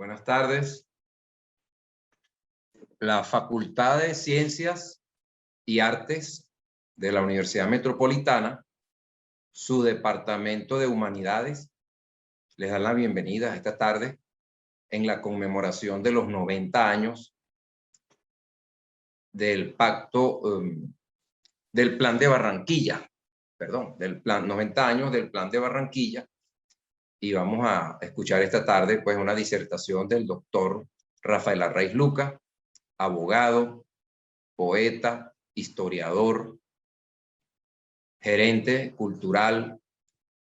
Buenas tardes. La Facultad de Ciencias y Artes de la Universidad Metropolitana, su Departamento de Humanidades, les da la bienvenida esta tarde en la conmemoración de los 90 años del pacto, del Plan de Barranquilla, perdón, 90 años del Plan de Barranquilla. Y vamos a escuchar esta tarde pues una disertación del doctor Rafael Arraiz Luca, abogado, poeta, historiador, gerente cultural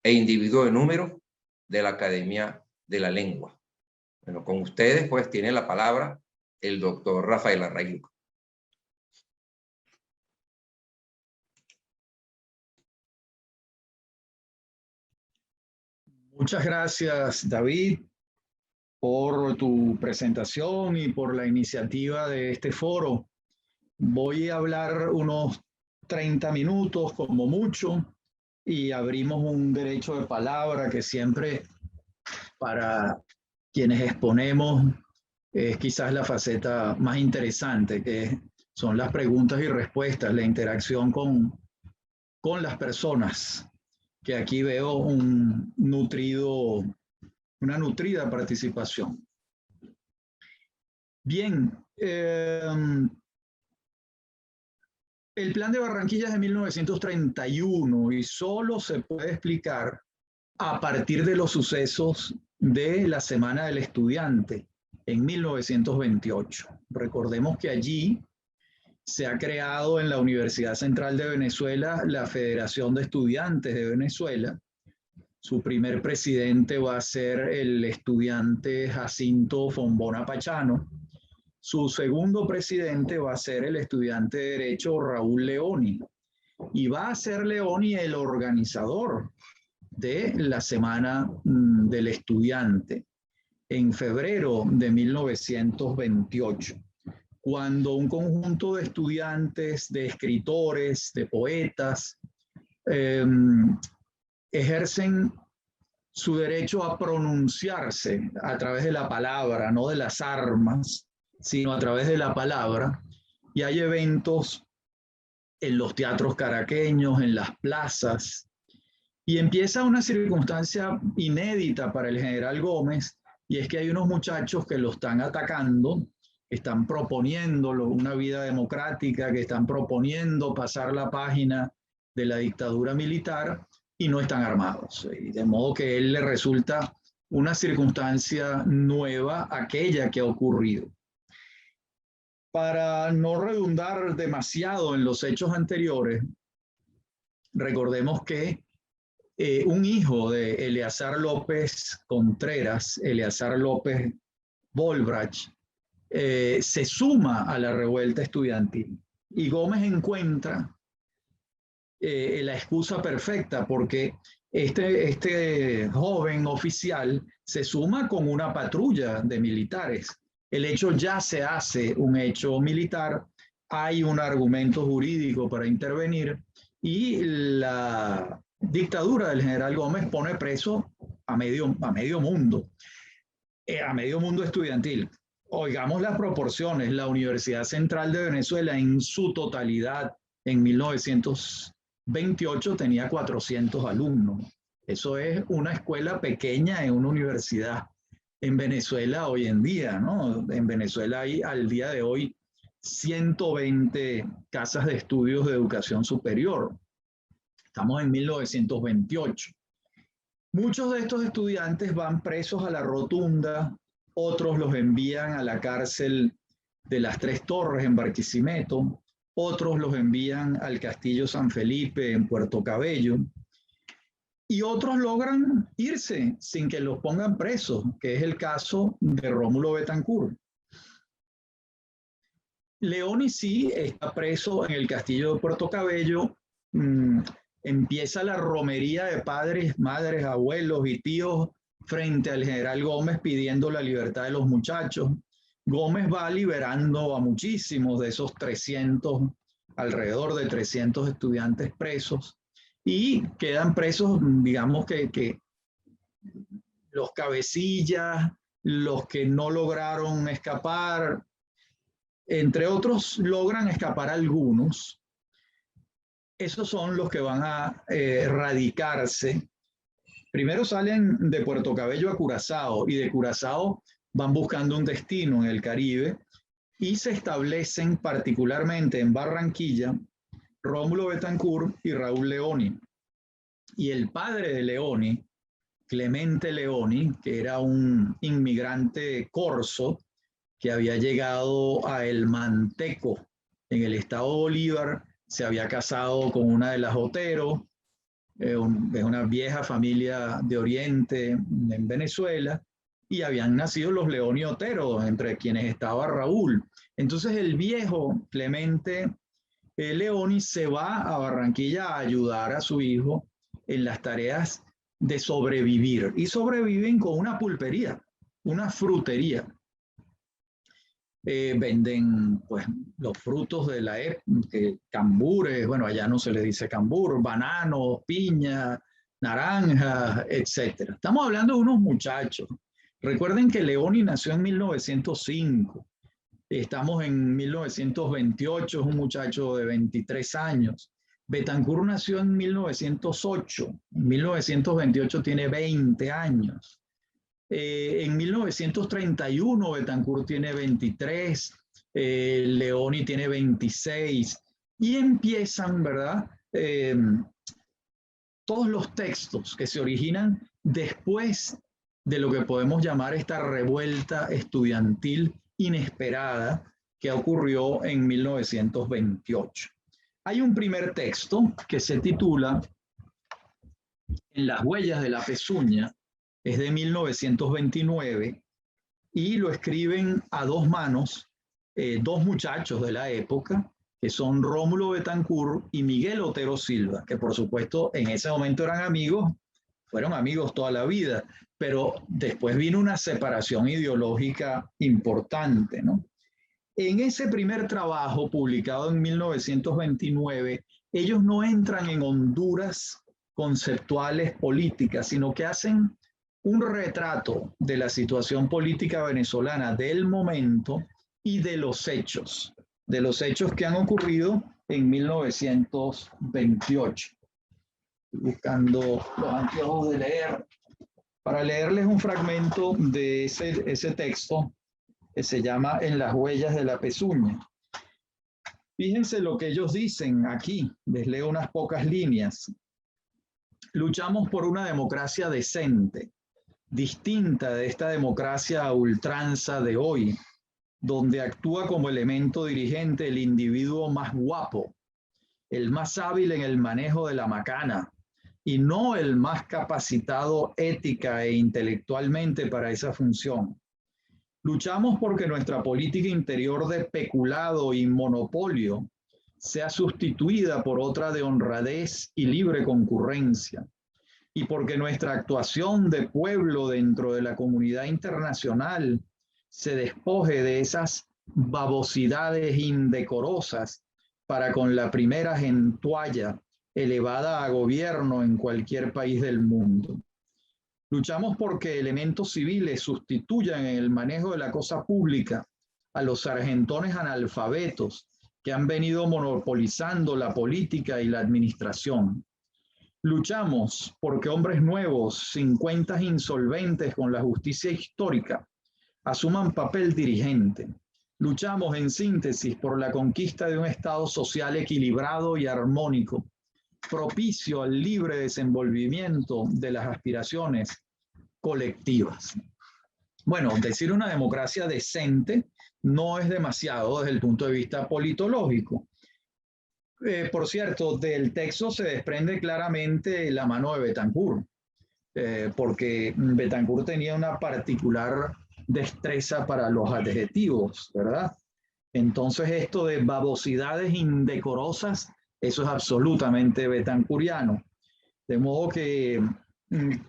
e individuo de número de la Academia de la Lengua. Bueno, con ustedes pues tiene la palabra el doctor Rafael Arraiz Luca. Muchas gracias, David, por tu presentación y por la iniciativa de este foro. Voy a hablar unos 30 minutos como mucho y abrimos un derecho de palabra que siempre para quienes exponemos es quizás la faceta más interesante, que son las preguntas y respuestas, la interacción con las personas, que aquí veo una nutrida participación. Bien, el Plan de Barranquilla es de 1931 y solo se puede explicar a partir de los sucesos de la Semana del Estudiante en 1928. Recordemos que allí se ha creado en la Universidad Central de Venezuela la Federación de Estudiantes de Venezuela. Su primer presidente va a ser el estudiante Jacinto Fombona Pachano. Su segundo presidente va a ser el estudiante de Derecho Raúl Leoni. Y va a ser Leoni el organizador de la Semana del Estudiante en febrero de 1928. Cuando un conjunto de estudiantes, de escritores, de poetas, ejercen su derecho a pronunciarse a través de la palabra, no de las armas, sino a través de la palabra. Y hay eventos en los teatros caraqueños, en las plazas, y empieza una circunstancia inédita para el general Gómez, y es que hay unos muchachos que lo están atacando, están proponiendo una vida democrática, que están proponiendo pasar la página de la dictadura militar y no están armados. De modo que a él le resulta una circunstancia nueva, aquella que ha ocurrido. Para no redundar demasiado en los hechos anteriores, recordemos que un hijo de Eleazar López Contreras, Eleazar López Bolbrach, se suma a la revuelta estudiantil. Y Gómez encuentra la excusa perfecta porque este joven oficial se suma con una patrulla de militares. El hecho ya se hace un hecho militar, hay un argumento jurídico para intervenir y la dictadura del general Gómez pone preso a medio mundo estudiantil. Oigamos las proporciones. La Universidad Central de Venezuela en su totalidad en 1928 tenía 400 alumnos. Eso es una escuela pequeña en una universidad. En Venezuela hoy en día, ¿no? En Venezuela hay al día de hoy 120 casas de estudios de educación superior. Estamos en 1928. Muchos de estos estudiantes van presos a la Rotunda, otros los envían a la cárcel de las Tres Torres en Barquisimeto, otros los envían al Castillo San Felipe en Puerto Cabello, y otros logran irse sin que los pongan presos, que es el caso de Rómulo Betancourt. Leoni sí está preso en el Castillo de Puerto Cabello. Empieza la romería de padres, madres, abuelos y tíos frente al general Gómez pidiendo la libertad de los muchachos. Gómez va liberando a muchísimos de esos 300, alrededor de 300 estudiantes presos, y quedan presos, digamos que los cabecillas, los que no lograron escapar, entre otros logran escapar algunos. Esos son los que van a radicarse. Primero salen de Puerto Cabello a Curazao y de Curazao van buscando un destino en el Caribe y se establecen particularmente en Barranquilla Rómulo Betancourt y Raúl Leoni. Y el padre de Leoni, Clemente Leoni, que era un inmigrante corso que había llegado a El Manteco en el estado Bolívar, se había casado con una de las Otero, de una vieja familia de Oriente en Venezuela, y habían nacido los Leoni Otero, entre quienes estaba Raúl. Entonces el viejo Clemente Leoni se va a Barranquilla a ayudar a su hijo en las tareas de sobrevivir, y sobreviven con una pulpería, una frutería. Venden pues los frutos de la época, cambures, bueno, allá no se le dice cambur, bananos, piña, naranjas, etc. Estamos hablando de unos muchachos. Recuerden que Leoni nació en 1905. Estamos en 1928, es un muchacho de 23 años. Betancourt nació en 1908. En 1928 tiene 20 años. En 1931 Betancourt tiene 23, Leoni tiene 26, y empiezan, ¿verdad? Todos los textos que se originan después de lo que podemos llamar esta revuelta estudiantil inesperada que ocurrió en 1928. Hay un primer texto que se titula En las huellas de la pezuña, es de 1929, y lo escriben a dos manos dos muchachos de la época, que son Rómulo Betancourt y Miguel Otero Silva, que por supuesto en ese momento eran amigos, fueron amigos toda la vida, pero después vino una separación ideológica importante, ¿no? En ese primer trabajo, publicado en 1929, ellos no entran en honduras conceptuales políticas, sino que hacen un retrato de la situación política venezolana del momento y de los hechos que han ocurrido en 1928. Buscando los anteojos de leer, para leerles un fragmento de ese texto que se llama En las huellas de la pezuña. Fíjense lo que ellos dicen aquí, les leo unas pocas líneas. Luchamos por una democracia decente, distinta de esta democracia a ultranza de hoy, donde actúa como elemento dirigente el individuo más guapo, el más hábil en el manejo de la macana, y no el más capacitado ética e intelectualmente para esa función. Luchamos porque nuestra política interior de peculado y monopolio sea sustituida por otra de honradez y libre concurrencia, y porque nuestra actuación de pueblo dentro de la comunidad internacional se despoje de esas babosidades indecorosas para con la primera gentualla elevada a gobierno en cualquier país del mundo. Luchamos porque elementos civiles sustituyan en el manejo de la cosa pública a los sargentones analfabetos que han venido monopolizando la política y la administración. Luchamos porque hombres nuevos, sin cuentas insolventes con la justicia histórica, asuman papel dirigente. Luchamos, en síntesis, por la conquista de un Estado social equilibrado y armónico, propicio al libre desenvolvimiento de las aspiraciones colectivas. Bueno, decir una democracia decente no es demasiado desde el punto de vista politológico. Por cierto, del texto se desprende claramente la mano de Betancourt, porque Betancourt tenía una particular destreza para los adjetivos, ¿verdad? Entonces esto de babosidades indecorosas, eso es absolutamente betancouriano. De modo que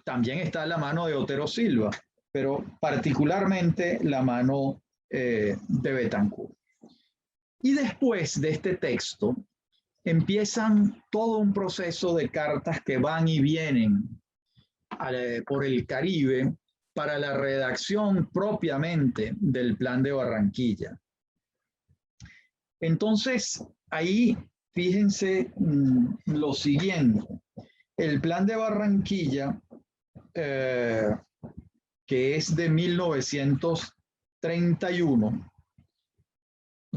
también está la mano de Otero Silva, pero particularmente la mano de Betancourt. Y después de este texto, empiezan todo un proceso de cartas que van y vienen por el Caribe para la redacción propiamente del Plan de Barranquilla. Entonces, ahí fíjense lo siguiente. El Plan de Barranquilla, que es de 1931,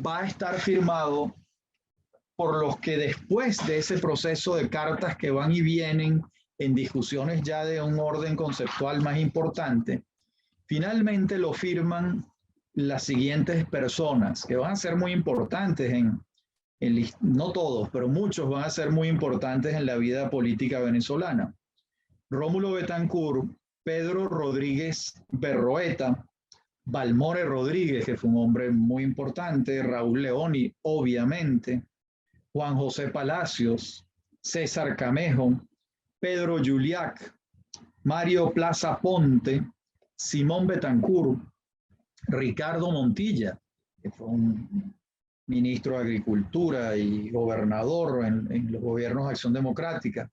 va a estar firmado por los que después de ese proceso de cartas que van y vienen en discusiones ya de un orden conceptual más importante, finalmente lo firman las siguientes personas, que van a ser muy importantes no todos, pero muchos van a ser muy importantes en la vida política venezolana. Rómulo Betancourt, Pedro Rodríguez Berroeta, Balmore Rodríguez, que fue un hombre muy importante, Raúl Leoni, obviamente, Juan José Palacios, César Camejo, Pedro Juliac, Mario Plaza Ponte, Simón Betancourt, Ricardo Montilla, que fue un ministro de Agricultura y gobernador en los gobiernos de Acción Democrática,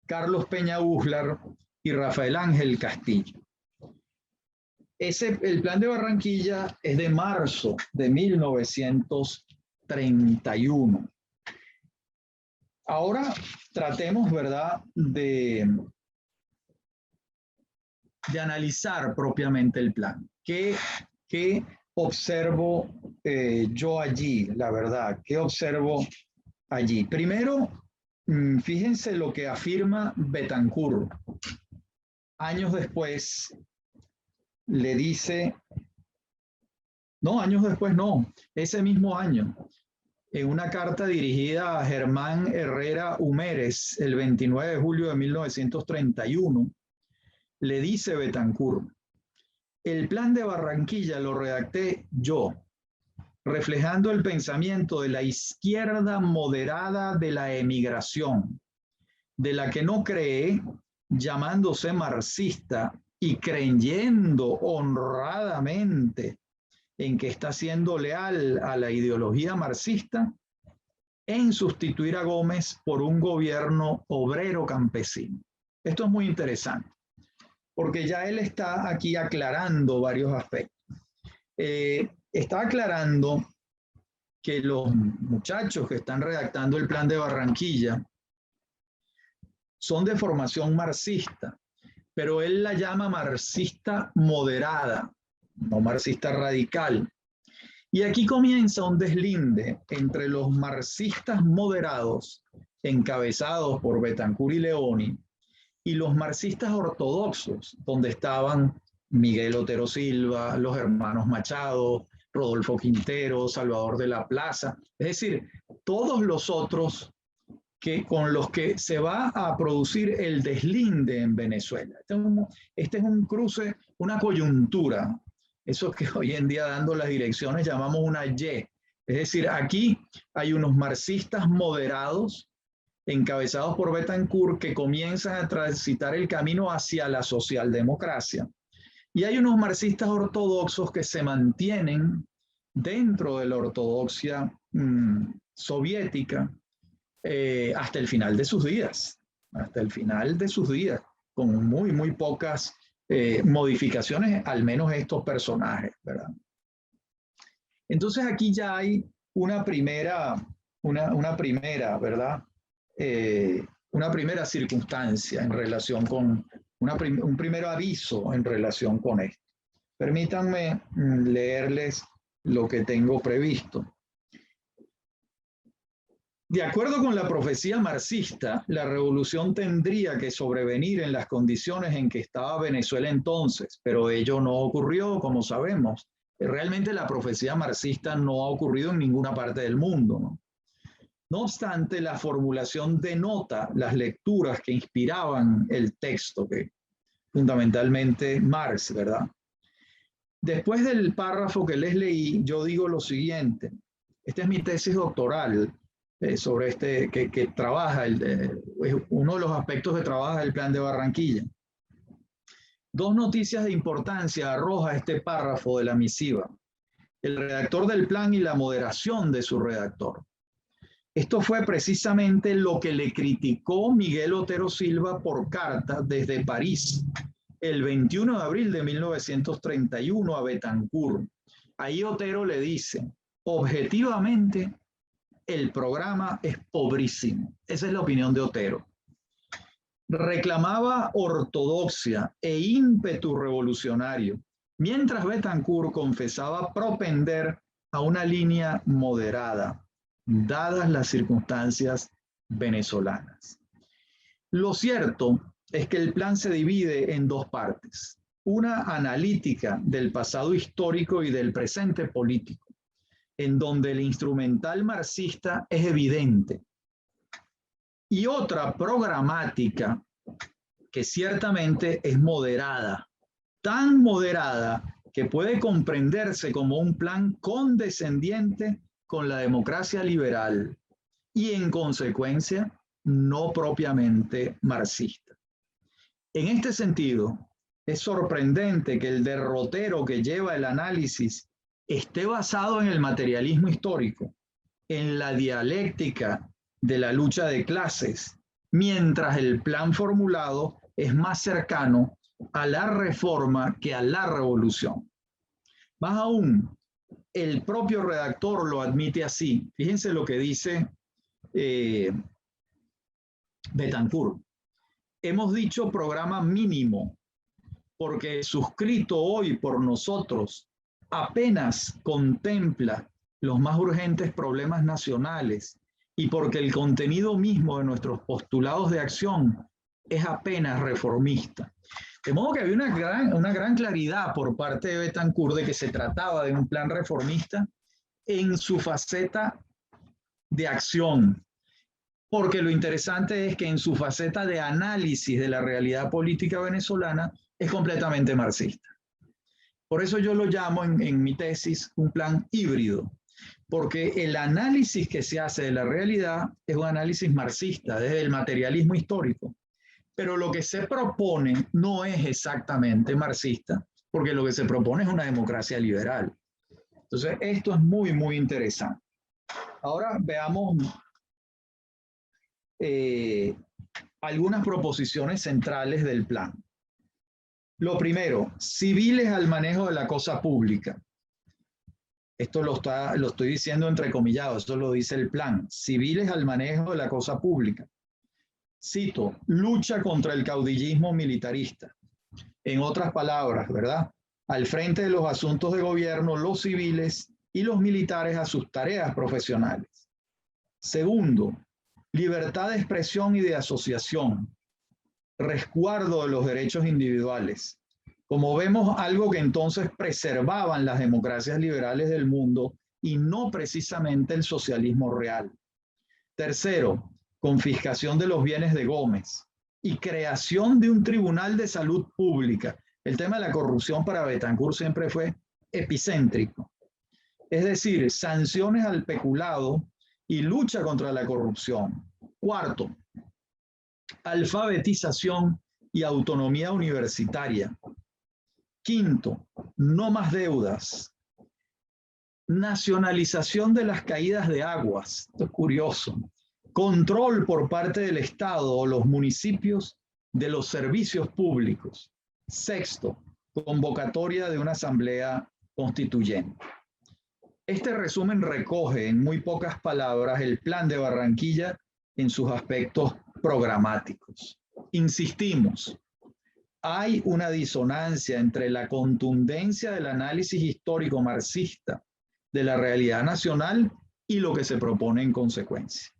Carlos Peña Uslar y Rafael Ángel Castillo. El Plan de Barranquilla es de marzo de 1931. Ahora tratemos, ¿verdad?, de analizar propiamente el plan. ¿Qué observo yo allí, la verdad? ¿Qué observo allí? Primero, fíjense lo que afirma Betancourt. Años después le dice, no, años después no, ese mismo año, en una carta dirigida a Germán Herrera Humérez, el 29 de julio de 1931, le dice Betancourt: el plan de Barranquilla lo redacté yo, reflejando el pensamiento de la izquierda moderada de la emigración, de la que no cree, llamándose marxista y creyendo honradamente en que está siendo leal a la ideología marxista, en sustituir a Gómez por un gobierno obrero campesino. Esto es muy interesante, porque ya él está aquí aclarando varios aspectos. Está aclarando que los muchachos que están redactando el plan de Barranquilla son de formación marxista, pero él la llama marxista moderada, no marxista radical. Y aquí comienza un deslinde entre los marxistas moderados, encabezados por Betancourt y Leoni, y los marxistas ortodoxos, donde estaban Miguel Otero Silva, los hermanos Machado, Rodolfo Quintero, Salvador de la Plaza, es decir, todos los otros con los que se va a producir el deslinde en Venezuela. Este es un cruce, una coyuntura, eso que hoy en día dando las direcciones llamamos una Y. Es decir, aquí hay unos marxistas moderados encabezados por Betancourt que comienzan a transitar el camino hacia la socialdemocracia. Y hay unos marxistas ortodoxos que se mantienen dentro de la ortodoxia soviética hasta el final de sus días, con muy pocas modificaciones, al menos estos personajes, ¿verdad? Entonces aquí ya hay una primera, ¿verdad? Una primera circunstancia en relación con, un primer aviso en relación con esto. Permítanme leerles lo que tengo previsto. De acuerdo con la profecía marxista, la revolución tendría que sobrevenir en las condiciones en que estaba Venezuela entonces, pero ello no ocurrió, como sabemos. Realmente la profecía marxista no ha ocurrido en ninguna parte del mundo, ¿no? No obstante, la formulación denota las lecturas que inspiraban el texto, que fundamentalmente Marx, ¿verdad? Después del párrafo que les leí, yo digo lo siguiente. Esta es mi tesis doctoral sobre que trabaja, uno de los aspectos que trabaja el plan de Barranquilla. Dos noticias de importancia arroja este párrafo de la misiva: el redactor del plan y la moderación de su redactor. Esto fue precisamente lo que le criticó Miguel Otero Silva por carta desde París el 21 de abril de 1931 a Betancourt. Ahí Otero le dice, objetivamente, el programa es pobrísimo. Esa es la opinión de Otero. Reclamaba ortodoxia e ímpetu revolucionario, mientras Betancourt confesaba propender a una línea moderada, dadas las circunstancias venezolanas. Lo cierto es que el plan se divide en dos partes, una analítica del pasado histórico y del presente político, en donde el instrumental marxista es evidente, y otra programática que ciertamente es moderada, tan moderada que puede comprenderse como un plan condescendiente con la democracia liberal y en consecuencia no propiamente marxista. En este sentido, es sorprendente que el derrotero que lleva el análisis esté basado en el materialismo histórico, en la dialéctica de la lucha de clases, mientras el plan formulado es más cercano a la reforma que a la revolución. Más aún, el propio redactor lo admite así. Fíjense lo que dice Betancourt. Hemos dicho programa mínimo porque suscrito hoy por nosotros apenas contempla los más urgentes problemas nacionales y porque el contenido mismo de nuestros postulados de acción es apenas reformista. De modo que había una gran claridad por parte de Betancourt de que se trataba de un plan reformista en su faceta de acción, porque lo interesante es que en su faceta de análisis de la realidad política venezolana es completamente marxista. Por eso yo lo llamo en mi tesis un plan híbrido, porque el análisis que se hace de la realidad es un análisis marxista, desde el materialismo histórico, pero lo que se propone no es exactamente marxista, porque lo que se propone es una democracia liberal. Entonces, esto es muy, muy interesante. Ahora veamos algunas proposiciones centrales del plan. Lo primero, civiles al manejo de la cosa pública. Esto lo estoy diciendo entrecomillado, esto lo dice el plan. Civiles al manejo de la cosa pública. Cito, lucha contra el caudillismo militarista. En otras palabras, ¿verdad? Al frente de los asuntos de gobierno, los civiles y los militares a sus tareas profesionales. Segundo, libertad de expresión y de asociación. Resguardo de los derechos individuales. Como vemos, algo que entonces preservaban las democracias liberales del mundo y no precisamente el socialismo real. Tercero, confiscación de los bienes de Gómez y creación de un tribunal de salud pública. El tema de la corrupción para Betancourt siempre fue epicéntrico. Es decir, sanciones al peculado y lucha contra la corrupción. Cuarto, alfabetización y autonomía universitaria. Quinto, no más deudas. Nacionalización de las caídas de aguas. Esto es curioso. Control por parte del Estado o los municipios de los servicios públicos. Sexto, convocatoria de una asamblea constituyente. Este resumen recoge en muy pocas palabras el plan de Barranquilla en sus aspectos programáticos. Insistimos, hay una disonancia entre la contundencia del análisis histórico marxista de la realidad nacional y lo que se propone en consecuencia.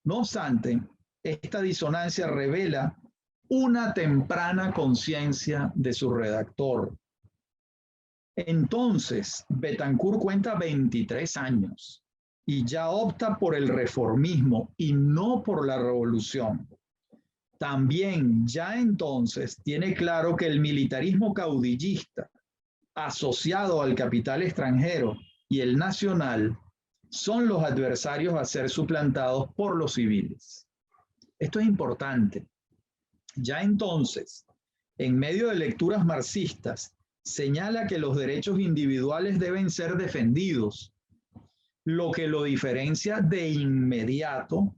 No obstante, esta disonancia revela una temprana conciencia de su redactor. Entonces, Betancourt cuenta 23 años y ya opta por el reformismo y no por la revolución. También ya entonces tiene claro que el militarismo caudillista asociado al capital extranjero y el nacional son los adversarios a ser suplantados por los civiles. Esto es importante. Ya entonces, en medio de lecturas marxistas, señala que los derechos individuales deben ser defendidos, lo que lo diferencia de inmediato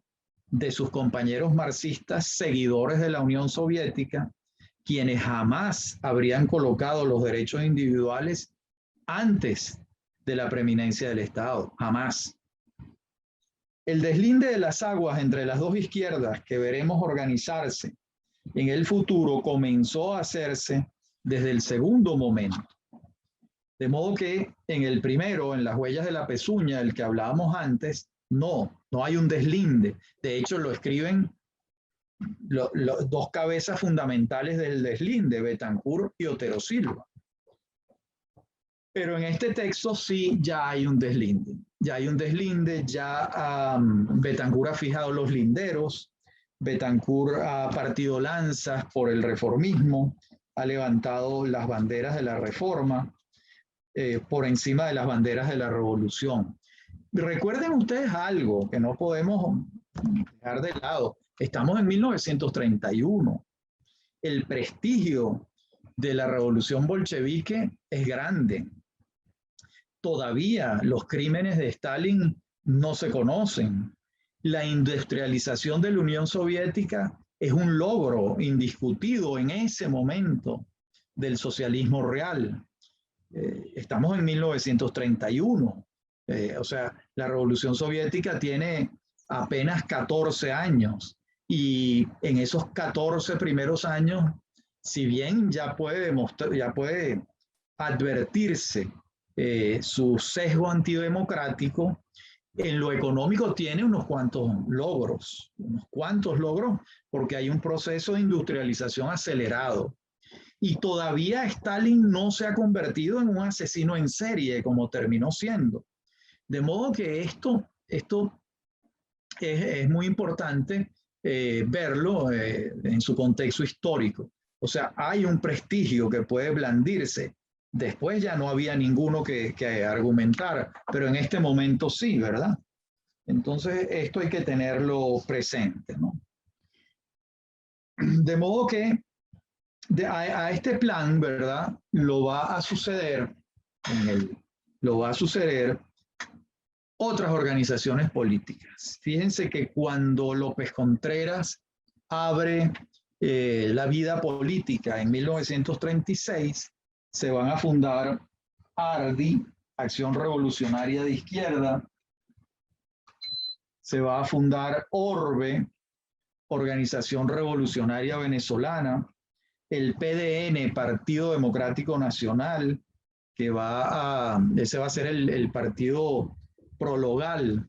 de sus compañeros marxistas seguidores de la Unión Soviética, quienes jamás habrían colocado los derechos individuales antes de la preeminencia del Estado, jamás. El deslinde de las aguas entre las dos izquierdas que veremos organizarse en el futuro comenzó a hacerse desde el segundo momento. De modo que en el primero, en las huellas de la pezuña, el que hablábamos antes, no hay un deslinde. De hecho, lo escriben dos cabezas fundamentales del deslinde, Betancourt y Otero Silva. Pero en este texto sí ya hay un deslinde. Ya hay un deslinde, ya Betancourt ha fijado los linderos, Betancourt ha partido lanzas por el reformismo, ha levantado las banderas de la reforma por encima de las banderas de la revolución. Recuerden ustedes algo que no podemos dejar de lado. Estamos en 1931. El prestigio de la revolución bolchevique es grande. Todavía los crímenes de Stalin no se conocen. La industrialización de la Unión Soviética es un logro indiscutido en ese momento del socialismo real. Estamos en 1931. O sea, la revolución soviética tiene apenas 14 años y en esos 14 primeros años, si bien ya puede advertirse su sesgo antidemocrático, en lo económico tiene unos cuantos logros, porque hay un proceso de industrialización acelerado. Y todavía Stalin no se ha convertido en un asesino en serie como terminó siendo. De modo que esto es muy importante verlo en su contexto histórico. O sea, hay un prestigio que puede blandirse. Después ya no había ninguno que argumentar, pero en este momento sí, ¿verdad? Entonces, esto hay que tenerlo presente, ¿no? De modo que a este plan, ¿verdad? Lo va a suceder otras organizaciones políticas. Fíjense que cuando López Contreras abre la vida política en 1936, se van a fundar ARDI, Acción Revolucionaria de Izquierda, se va a fundar ORBE, Organización Revolucionaria Venezolana, el PDN, Partido Democrático Nacional, que ese va a ser el partido prologal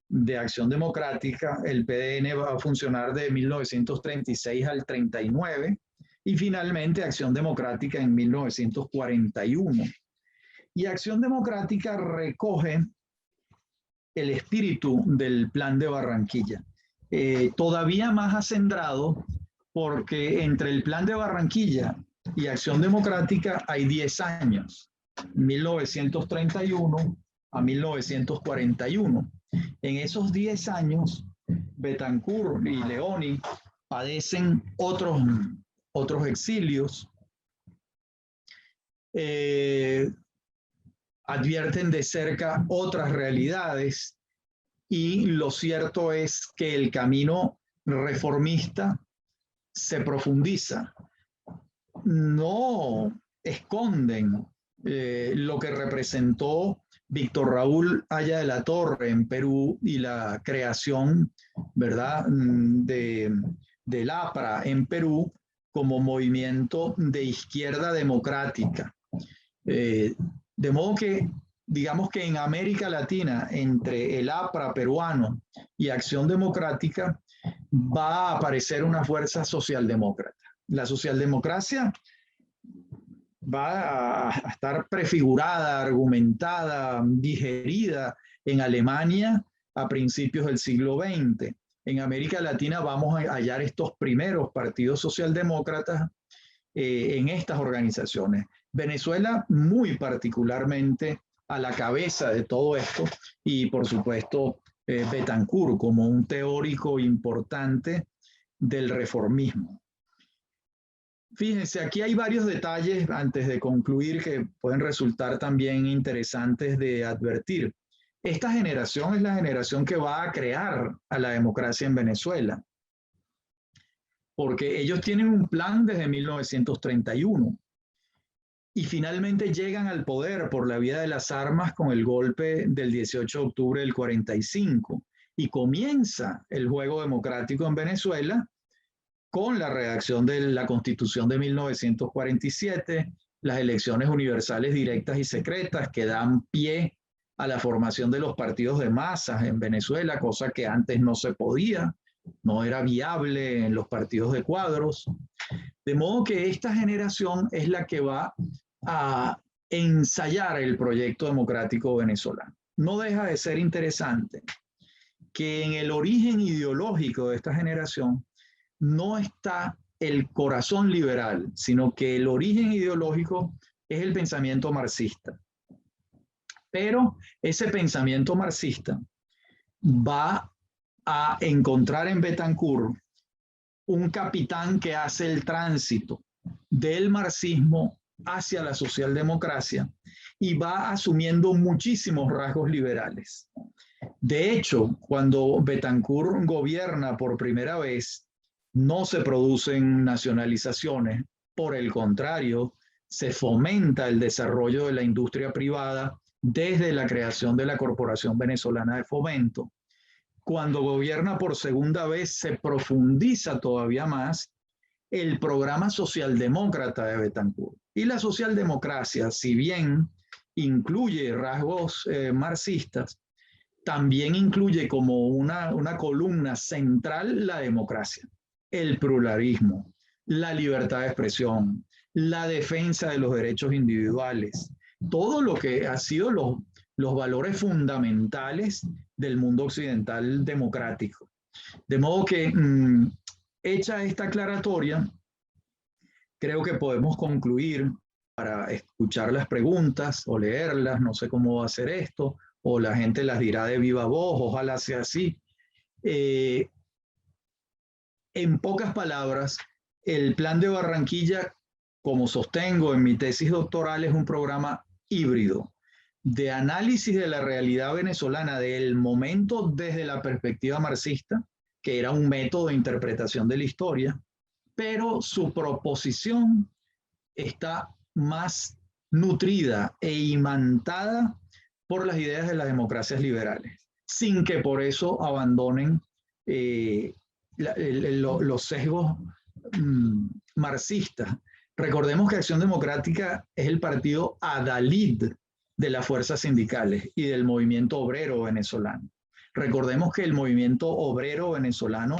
de Acción Democrática. El PDN va a funcionar de 1936 al 39 y finalmente Acción Democrática en 1941. Y Acción Democrática recoge el espíritu del Plan de Barranquilla, todavía más acendrado porque entre el Plan de Barranquilla y Acción Democrática hay 10 años, 1931 a 1941. En esos 10 años, Betancourt y Leoni padecen otros exilios, advierten de cerca otras realidades y lo cierto es que el camino reformista se profundiza. No esconden lo que representó Víctor Raúl Haya de la Torre en Perú y la creación, ¿verdad?, del APRA en Perú como movimiento de izquierda democrática. De modo que, digamos que en América Latina, entre el APRA peruano y Acción Democrática, va a aparecer una fuerza socialdemócrata. La socialdemocracia va a estar prefigurada, argumentada, digerida en Alemania a principios del siglo XX. En América Latina vamos a hallar estos primeros partidos socialdemócratas en estas organizaciones. Venezuela muy particularmente a la cabeza de todo esto y por supuesto Betancourt como un teórico importante del reformismo. Fíjense, aquí hay varios detalles antes de concluir que pueden resultar también interesantes de advertir. Esta generación es la generación que va a crear a la democracia en Venezuela. porque ellos tienen un plan desde 1931 y finalmente llegan al poder por la vía de las armas con el golpe del 18 de octubre del 45 y comienza el juego democrático en Venezuela con la redacción de la Constitución de 1947, las elecciones universales directas y secretas que dan pie a la formación de los partidos de masas en Venezuela, cosa que antes no se podía, no era viable en los partidos de cuadros. De modo que esta generación es la que va a ensayar el proyecto democrático venezolano. No deja de ser interesante que en el origen ideológico de esta generación no está el corazón liberal, sino que el origen ideológico es el pensamiento marxista. Pero ese pensamiento marxista va a encontrar en Betancourt un capitán que hace el tránsito del marxismo hacia la socialdemocracia y va asumiendo muchísimos rasgos liberales. De hecho, cuando Betancourt gobierna por primera vez, no se producen nacionalizaciones, por el contrario, se fomenta el desarrollo de la industria privada desde la creación de la Corporación Venezolana de Fomento. Cuando gobierna por segunda vez, se profundiza todavía más el programa socialdemócrata de Betancourt. Y la socialdemocracia, si bien incluye rasgos marxistas, también incluye como una columna central la democracia, el pluralismo, la libertad de expresión, la defensa de los derechos individuales, todo lo que ha sido los valores fundamentales del mundo occidental democrático. De modo que, hecha esta aclaratoria, creo que podemos concluir para escuchar las preguntas o leerlas, no sé cómo va a ser esto, o la gente las dirá de viva voz, ojalá sea así. En pocas palabras, el Plan de Barranquilla, como sostengo en mi tesis doctoral, es un programa híbrido de análisis de la realidad venezolana del momento desde la perspectiva marxista, que era un método de interpretación de la historia, pero su proposición está más nutrida e imantada por las ideas de las democracias liberales, sin que por eso abandonen los sesgos marxistas. Recordemos que Acción Democrática es el partido adalid de las fuerzas sindicales y del movimiento obrero venezolano. Recordemos que el movimiento obrero venezolano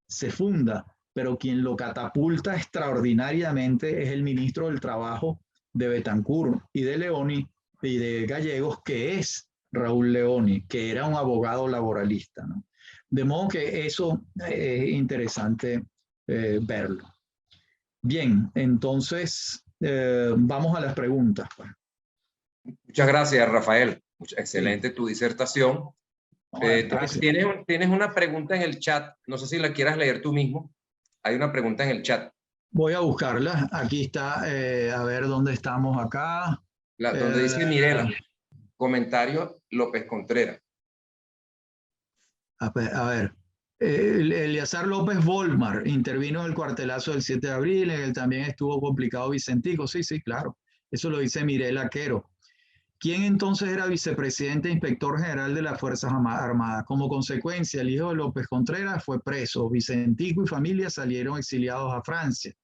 se funda, pero quien lo catapulta extraordinariamente es el ministro del Trabajo de Betancourt y de Leoni y de Gallegos, que es Raúl Leoni, que era un abogado laboralista, ¿no? De modo que eso es interesante verlo. Bien, entonces vamos a las preguntas. Muchas gracias, Rafael. Excelente tu disertación. Tienes una pregunta en el chat. No sé si la quieras leer tú mismo. Hay una pregunta en el chat. Voy a buscarla. Aquí está. A ver dónde estamos acá. Donde dice Mirela. Comentario López Contreras. A ver. Eleazar López Volmar intervino en el cuartelazo del 7 de abril, en el también estuvo complicado Vicentico. Sí, claro. Eso lo dice Mirela Quero. ¿Quién entonces era vicepresidente e inspector general de las Fuerzas Armadas? Como consecuencia, el hijo de López Contreras fue preso. Vicentico y familia salieron exiliados a Francia.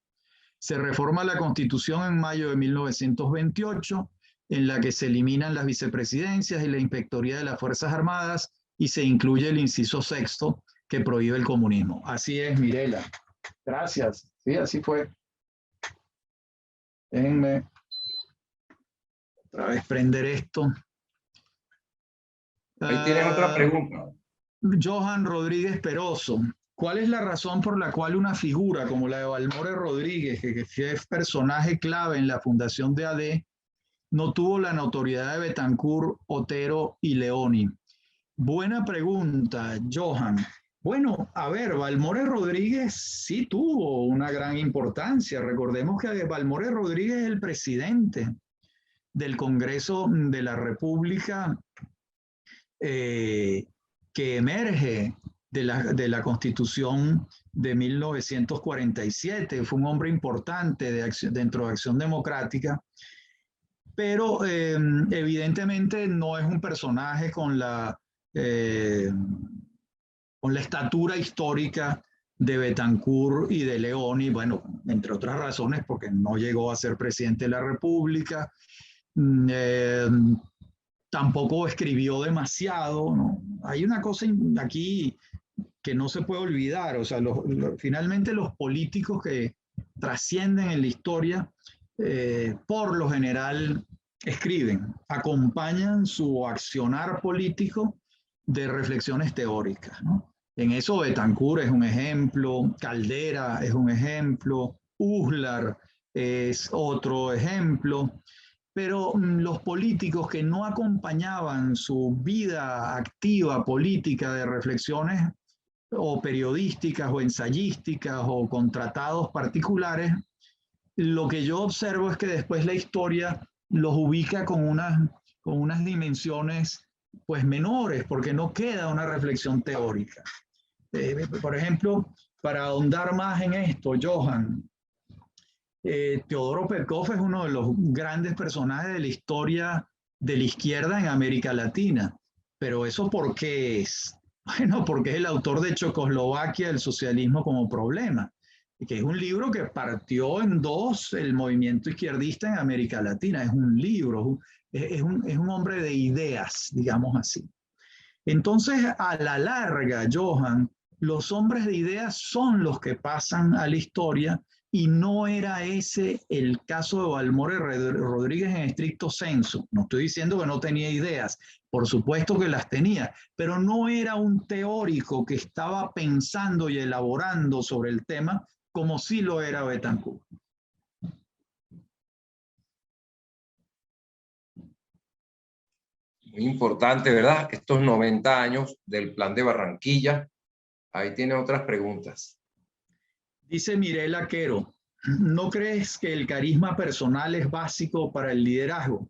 Se reforma la Constitución en mayo de 1928, en la que se eliminan las vicepresidencias y la inspectoría de las Fuerzas Armadas y se incluye el inciso sexto que prohíbe el comunismo. Así es, Mirela. Gracias. Sí, así fue. Déjenme otra vez prender esto. Ahí tienes otra pregunta. Johan Rodríguez Peroso. ¿Cuál es la razón por la cual una figura como la de Balmore Rodríguez, que es personaje clave en la fundación de AD, no tuvo la notoriedad de Betancourt, Otero y Leoni? Buena pregunta, Johan. Bueno, a ver, Balmore Rodríguez sí tuvo una gran importancia. Recordemos que Balmore Rodríguez es el presidente del Congreso de la República que emerge de la Constitución de 1947. Fue un hombre importante dentro de Acción Democrática, pero evidentemente no es un personaje con la estatura histórica de Betancur y de León, y bueno, entre otras razones porque no llegó a ser presidente de la República, tampoco escribió demasiado, ¿no? Hay una cosa aquí que no se puede olvidar, o sea, finalmente los políticos que trascienden en la historia, por lo general escriben, acompañan su accionar político de reflexiones teóricas, ¿no? En eso Betancur es un ejemplo, Caldera es un ejemplo, Uslar es otro ejemplo, pero los políticos que no acompañaban su vida activa política de reflexiones o periodísticas o ensayísticas o con tratados particulares, lo que yo observo es que después la historia los ubica con unas dimensiones pues menores, porque no queda una reflexión teórica. Por ejemplo, para ahondar más en esto, Johan, Teodoro Petkov es uno de los grandes personajes de la historia de la izquierda en América Latina. Pero ¿eso por qué es? Bueno, porque es el autor de Checoslovaquia, el socialismo como problema, que es un libro que partió en dos el movimiento izquierdista en América Latina. Es un libro, es un hombre de ideas, digamos así. Entonces, a la larga, Johan, los hombres de ideas son los que pasan a la historia, y no era ese el caso de Balmore Rodríguez en estricto sensu. No estoy diciendo que no tenía ideas, por supuesto que las tenía, pero no era un teórico que estaba pensando y elaborando sobre el tema como sí lo era Betancur. Muy importante, ¿verdad? Estos 90 años del Plan de Barranquilla. Ahí tiene otras preguntas. Dice Mirela Quero, ¿no crees que el carisma personal es básico para el liderazgo?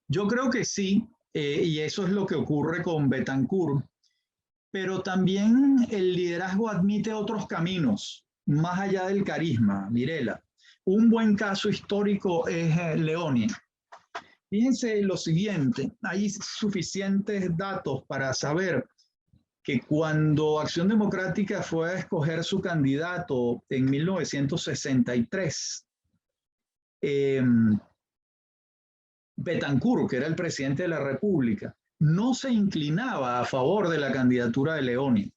Yo creo que sí, y eso es lo que ocurre con Betancur, pero también el liderazgo admite otros caminos, más allá del carisma, Mirela. Un buen caso histórico es Leoni. Fíjense lo siguiente, hay suficientes datos para saber que cuando Acción Democrática fue a escoger su candidato en 1963, Betancur, que era el presidente de la República, no se inclinaba a favor de la candidatura de Leoni.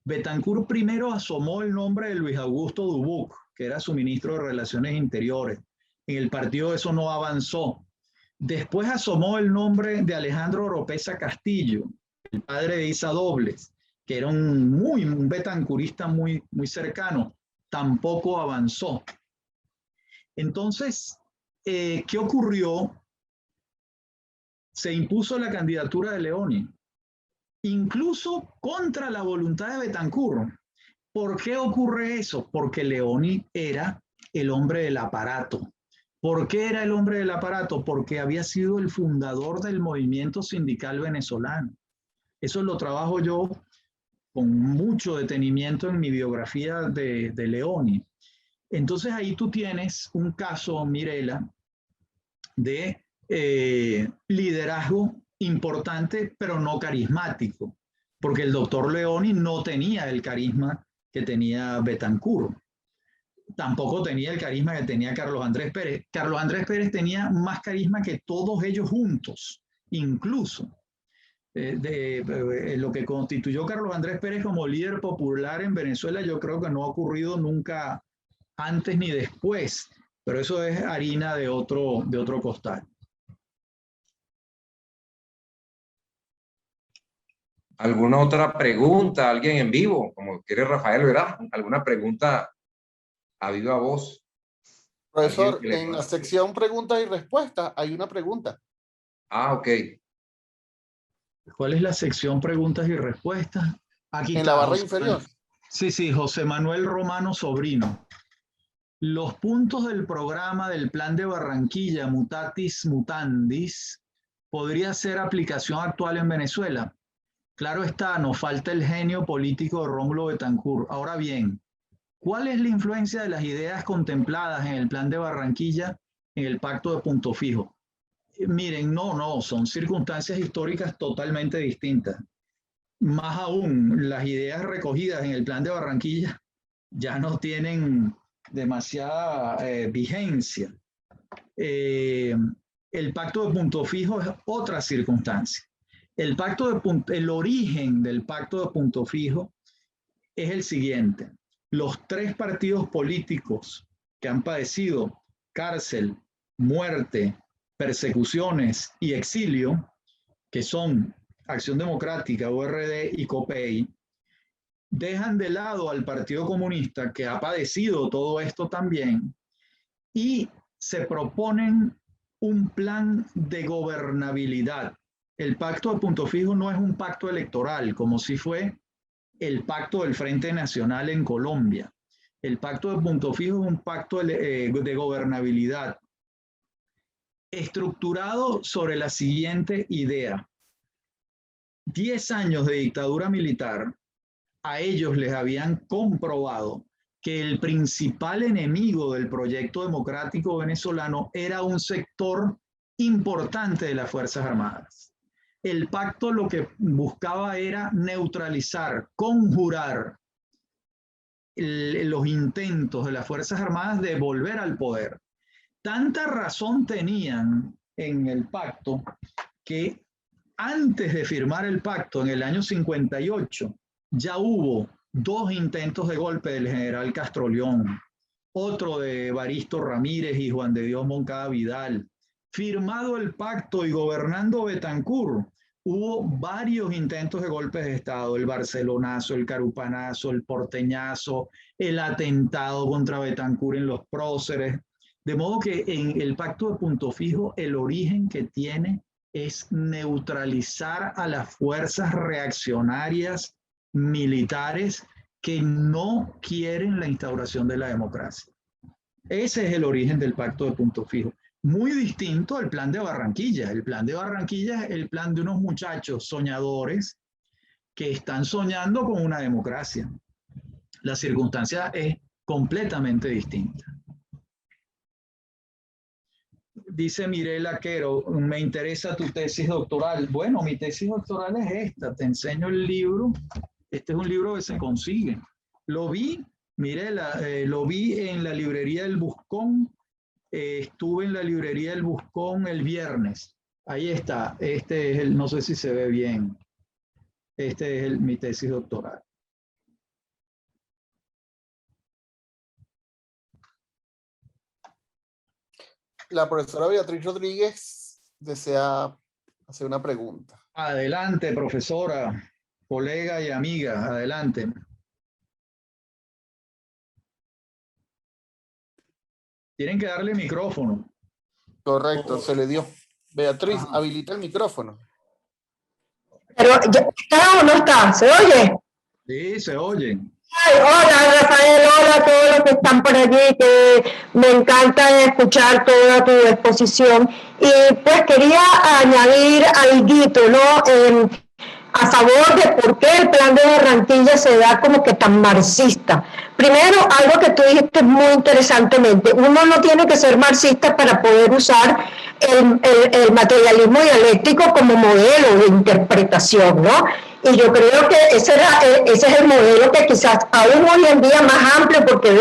Betancur primero asomó el nombre de Luis Augusto Dubuc, que era su ministro de Relaciones Interiores. En el partido eso no avanzó. Después asomó el nombre de Alejandro Oropesa Castillo, el padre de Isa Dobles, que era un betancurista muy cercano. Tampoco avanzó. Entonces, ¿qué ocurrió? Se impuso la candidatura de Leoni, incluso contra la voluntad de Betancur. ¿Por qué ocurre eso? Porque Leoni era el hombre del aparato. ¿Por qué era el hombre del aparato? Porque había sido el fundador del movimiento sindical venezolano. Eso lo trabajo yo con mucho detenimiento en mi biografía de Leoni. Entonces ahí tú tienes un caso, Mirela, de liderazgo importante, pero no carismático, porque el doctor Leoni no tenía el carisma que tenía Betancur. Tampoco tenía el carisma que tenía Carlos Andrés Pérez. Carlos Andrés Pérez tenía más carisma que todos ellos juntos, incluso. Lo que constituyó Carlos Andrés Pérez como líder popular en Venezuela, yo creo que no ha ocurrido nunca antes ni después, pero eso es harina de otro costal. ¿Alguna otra pregunta? ¿Alguien en vivo? Como quiere Rafael, ¿verdad? ¿Alguna pregunta a viva voz? Profesor, en la sección preguntas y respuestas hay una pregunta. Ah, ok. ¿Cuál es la sección preguntas y respuestas? Aquí en está, la barra José inferior. Sí, José Manuel Romano Sobrino. Los puntos del programa del Plan de Barranquilla, Mutatis Mutandis, ¿podría ser aplicación actual en Venezuela? Claro está, nos falta el genio político de Rómulo Betancourt. Ahora bien, ¿cuál es la influencia de las ideas contempladas en el Plan de Barranquilla en el Pacto de Punto Fijo? Miren, no, son circunstancias históricas totalmente distintas. Más aún, las ideas recogidas en el Plan de Barranquilla ya no tienen demasiada vigencia. El Pacto de Punto Fijo es otra circunstancia. El origen del Pacto de Punto Fijo es el siguiente. Los tres partidos políticos que han padecido cárcel, muerte, persecuciones y exilio, que son Acción Democrática, URD y COPEI, dejan de lado al Partido Comunista, que ha padecido todo esto también, y se proponen un plan de gobernabilidad. El Pacto de Punto Fijo no es un pacto electoral, como si fue el Pacto del Frente Nacional en Colombia. El Pacto de Punto Fijo es un pacto de gobernabilidad estructurado sobre la siguiente idea. 10 años de dictadura militar, a ellos les habían comprobado que el principal enemigo del proyecto democrático venezolano era un sector importante de las Fuerzas Armadas. El pacto lo que buscaba era neutralizar, conjurar los intentos de las Fuerzas Armadas de volver al poder. Tanta razón tenían en el pacto que antes de firmar el pacto en el año 58 ya hubo 2 intentos de golpe del general Castroleón, otro de Evaristo Ramírez y Juan de Dios Moncada Vidal. Firmado el pacto y gobernando Betancourt, hubo varios intentos de golpes de Estado, el Barcelonazo, el Carupanazo, el Porteñazo, el atentado contra Betancourt en los próceres. De modo que en el Pacto de Punto Fijo el origen que tiene es neutralizar a las fuerzas reaccionarias militares que no quieren la instauración de la democracia. Ese es el origen del Pacto de Punto Fijo. Muy distinto al Plan de Barranquilla. El Plan de Barranquilla es el plan de unos muchachos soñadores que están soñando con una democracia. La circunstancia es completamente distinta. Dice Mirela Quero, me interesa tu tesis doctoral. Bueno, mi tesis doctoral es esta. Te enseño el libro. Este es un libro que se consigue. Lo vi, Mirela, lo vi en la librería del Buscón. Estuve en la librería del Buscón el viernes. Ahí está. Este es el, no sé si se ve bien. Este es mi tesis doctoral. La profesora Beatriz Rodríguez desea hacer una pregunta. Adelante, profesora, colega y amiga, adelante. Tienen que darle micrófono. Correcto, se le dio. Beatriz, habilita el micrófono. Pero, ¿está o no está? ¿Se oye? Sí, se oye. Ay, hola, Rafael, hola a todos los que están por allí, que me encanta escuchar toda tu exposición. Y pues quería añadir algo, ¿no? A favor de por qué el plan de Barranquilla se da como que tan marxista. Primero, algo que tú dijiste muy interesantemente, uno no tiene que ser marxista para poder usar el materialismo dialéctico como modelo de interpretación, ¿no? Y yo creo que ese es el modelo que quizás aún hoy en día más amplio, porque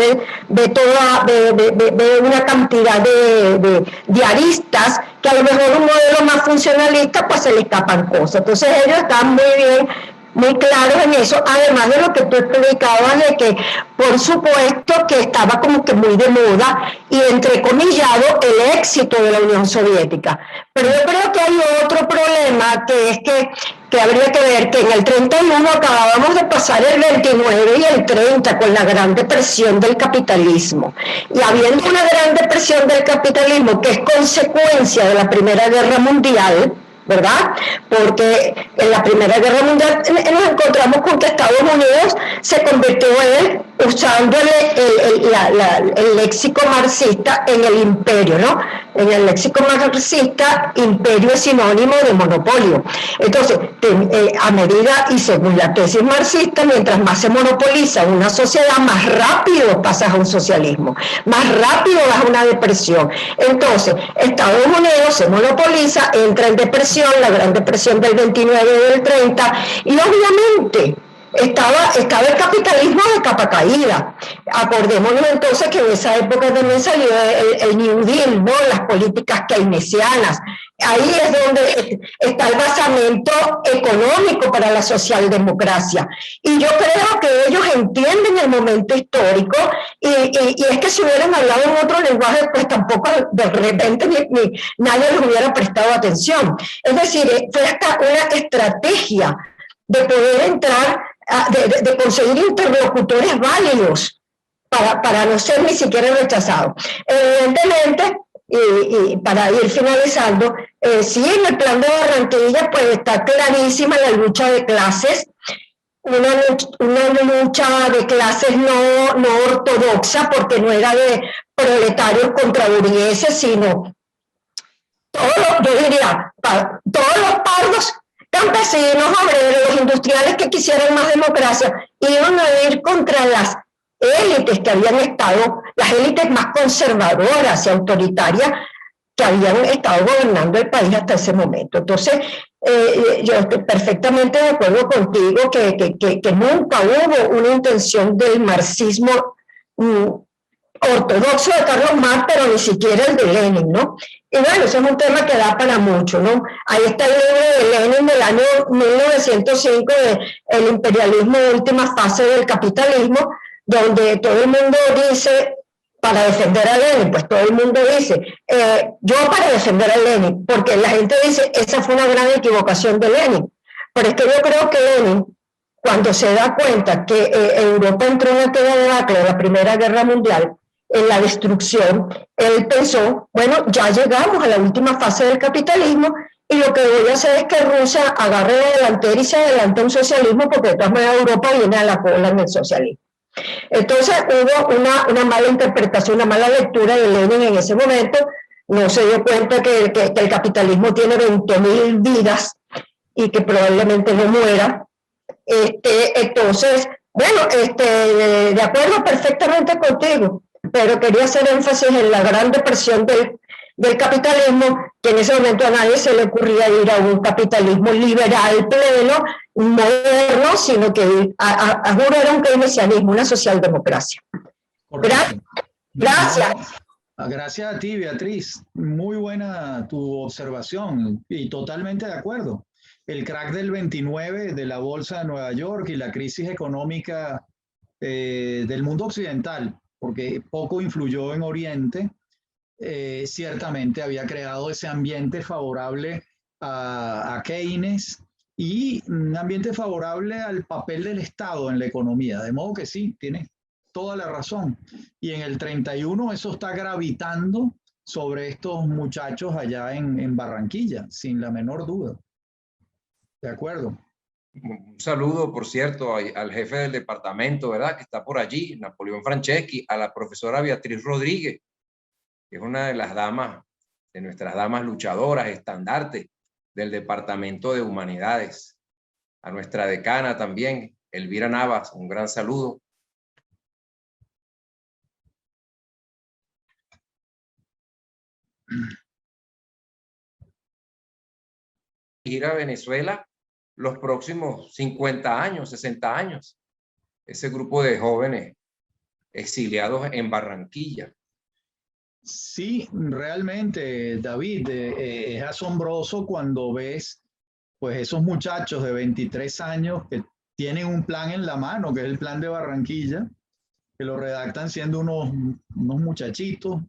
ve una cantidad de aristas que a lo mejor un modelo más funcionalista pues se le escapan cosas. Entonces ellos están muy bien, muy claros en eso, además de lo que tú explicabas de que por supuesto que estaba como que muy de moda y entrecomillado el éxito de la Unión Soviética. Pero yo creo que hay otro problema, que es que habría que ver que en el 31 acabábamos de pasar el 29 y el 30 con la Gran Depresión del capitalismo. Y habiendo una Gran Depresión del capitalismo que es consecuencia de la Primera Guerra Mundial, ¿verdad? Porque en la Primera Guerra Mundial nos encontramos con que Estados Unidos se convirtió él usando el léxico marxista en el imperio, ¿no? En el léxico marxista, imperio es sinónimo de monopolio. Entonces, a medida y según la tesis marxista, mientras más se monopoliza una sociedad, más rápido pasas a un socialismo, más rápido vas a una depresión. Entonces, Estados Unidos se monopoliza, entra en depresión, la Gran Depresión del 29 y del 30, y obviamente estaba el capitalismo de capa caída. Acordémonos entonces que en esa época también salió el New Deal, ¿no? Las políticas keynesianas. Ahí es donde está el basamento económico para la socialdemocracia. Y yo creo que ellos entienden el momento histórico y es que si hubieran hablado en otro lenguaje, pues tampoco de repente ni nadie les hubiera prestado atención. Es decir, fue hasta una estrategia de poder entrar, de conseguir interlocutores válidos para no ser ni siquiera rechazados. Evidentemente, y para ir finalizando, sí, en el plan de Barranquilla pues está clarísima la lucha de clases, una lucha de clases no ortodoxa, porque no era de proletarios contra burgueses, sino yo diría, todos los pardos, campesinos, obreros, industriales que quisieran más democracia, iban a ir contra las élites que habían estado, las élites más conservadoras y autoritarias que habían estado gobernando el país hasta ese momento. Entonces, yo estoy perfectamente de acuerdo contigo que nunca hubo una intención del marxismo ortodoxo de Carlos Marx, pero ni siquiera el de Lenin, ¿no? Y bueno, ese es un tema que da para mucho, ¿no? Ahí está el libro de Lenin del año 1905, de El imperialismo, última fase del capitalismo, donde todo el mundo dice, para defender a Lenin, pues todo el mundo dice, yo para defender a Lenin, porque la gente dice, esa fue una gran equivocación de Lenin. Pero es que yo creo que Lenin, cuando se da cuenta que Europa entró en aquella debacle de la Primera Guerra Mundial, en la destrucción, él pensó, bueno, ya llegamos a la última fase del capitalismo y lo que voy a hacer es que Rusia agarre la delantera y se adelante un socialismo, porque de todas maneras Europa viene a la cola en el socialismo. Entonces hubo una mala interpretación, una mala lectura de Lenin en ese momento. No se dio cuenta que el capitalismo tiene 20.000 vidas y que probablemente no muera. Entonces, bueno, de acuerdo perfectamente contigo, pero quería hacer énfasis en la gran depresión del capitalismo, que en ese momento a nadie se le ocurría ir a un capitalismo liberal pleno, moderno, sino que a juro era un keynesianismo, una socialdemocracia. Gracias. Gracias a ti, Beatriz. Muy buena tu observación y totalmente de acuerdo. El crack del 29 de la Bolsa de Nueva York y la crisis económica del mundo occidental, porque poco influyó en Oriente, ciertamente había creado ese ambiente favorable a Keynes y un ambiente favorable al papel del Estado en la economía. De modo que sí, tienes toda la razón. Y en el 31 eso está gravitando sobre estos muchachos allá en Barranquilla, sin la menor duda. De acuerdo. Un saludo, por cierto, al jefe del departamento, ¿verdad? Que está por allí, Napoleón Franceschi, a la profesora Beatriz Rodríguez, que es una de las damas, de nuestras damas luchadoras, estandarte del Departamento de Humanidades. A nuestra decana también, Elvira Navas, un gran saludo. Ir a Venezuela los próximos 50 años, 60 años. Ese grupo de jóvenes exiliados en Barranquilla. Sí, realmente, David, es asombroso cuando ves pues esos muchachos de 23 años que tienen un plan en la mano, que es el plan de Barranquilla, que lo redactan siendo unos muchachitos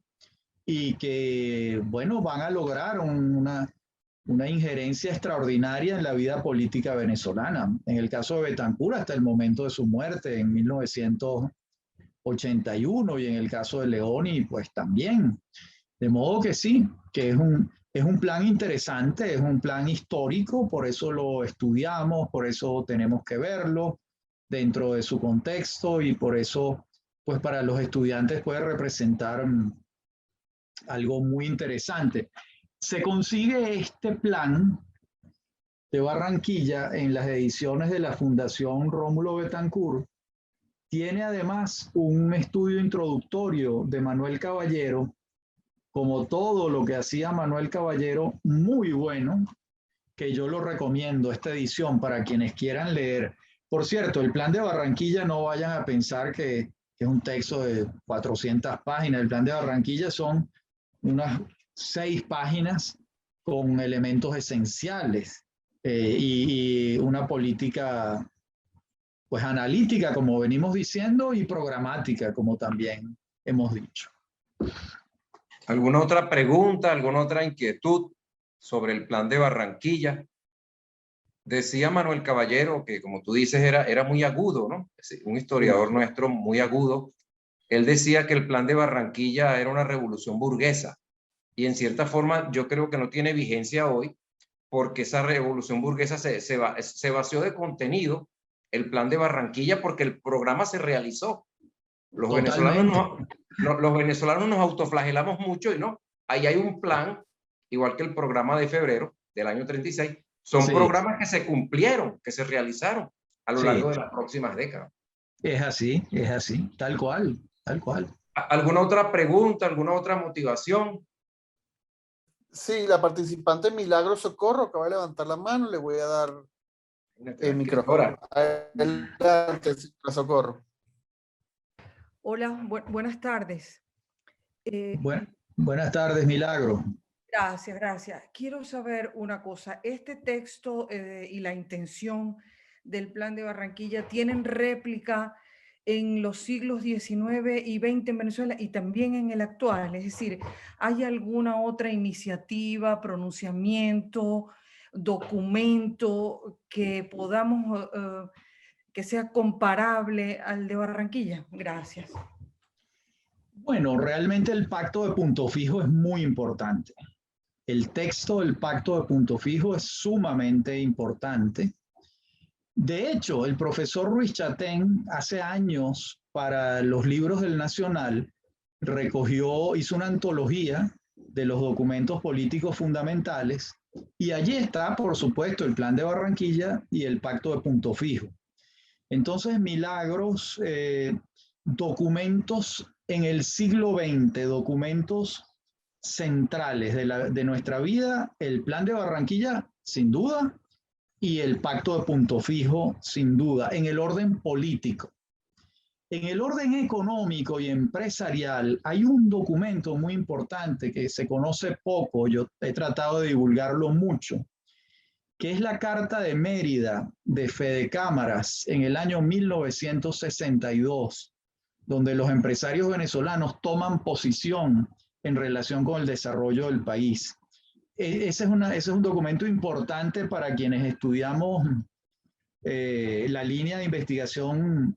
y que, bueno, van a lograr una injerencia extraordinaria en la vida política venezolana. En el caso de Betancur, hasta el momento de su muerte en 1981, y en el caso de Leoni, pues también. De modo que sí, que es Es un plan interesante, es un plan histórico, por eso lo estudiamos, por eso tenemos que verlo dentro de su contexto y por eso, pues para los estudiantes puede representar algo muy interesante. Se consigue este plan de Barranquilla en las ediciones de la Fundación Rómulo Betancourt. Tiene además un estudio introductorio de Manuel Caballero, como todo lo que hacía Manuel Caballero, muy bueno, que yo lo recomiendo, esta edición, para quienes quieran leer. Por cierto, el plan de Barranquilla, no vayan a pensar que es un texto de 400 páginas. El plan de Barranquilla son unas 6 páginas con elementos esenciales y una política pues analítica, como venimos diciendo, y programática, como también hemos dicho. ¿Alguna otra pregunta, alguna otra inquietud sobre el plan de Barranquilla? Decía Manuel Caballero que, como tú dices, era muy agudo, ¿no? Un historiador nuestro muy agudo. Él decía que el plan de Barranquilla era una revolución burguesa. Y en cierta forma yo creo que no tiene vigencia hoy, porque esa revolución burguesa se vació de contenido el plan de Barranquilla porque el programa se realizó. Los venezolanos nos autoflagelamos mucho y no, ahí hay un plan, igual que el programa de febrero del año 36, son programas que se cumplieron, que se realizaron a lo largo de las próximas décadas. Es así, tal cual, tal cual. ¿Alguna otra pregunta, alguna otra motivación? Sí, la participante Milagro Socorro acaba de levantar la mano, le voy a dar el micrófono. Adelante, Socorro. Hola, buenas tardes. Buenas tardes, Milagro. Gracias. Quiero saber una cosa. Este texto y la intención del Plan de Barranquilla tienen réplica en los siglos XIX y XX en Venezuela y también en el actual. Es decir, ¿hay alguna otra iniciativa, pronunciamiento, documento que podamos, que sea comparable al de Barranquilla? Gracias. Bueno, realmente el pacto de Punto Fijo es muy importante. El texto del pacto de Punto Fijo es sumamente importante. De hecho, el profesor Ruiz Chatén hace años para los libros del Nacional hizo una antología de los documentos políticos fundamentales y allí está, por supuesto, el Plan de Barranquilla y el Pacto de Punto Fijo. Entonces, Milagros, documentos en el siglo XX, documentos centrales de nuestra vida, el Plan de Barranquilla, sin duda, y el Pacto de Punto Fijo, sin duda, en el orden político. En el orden económico y empresarial hay un documento muy importante que se conoce poco, yo he tratado de divulgarlo mucho, que es la Carta de Mérida de Fedecámaras en el año 1962, donde los empresarios venezolanos toman posición en relación con el desarrollo del país. Ese es un documento importante para quienes estudiamos la línea de investigación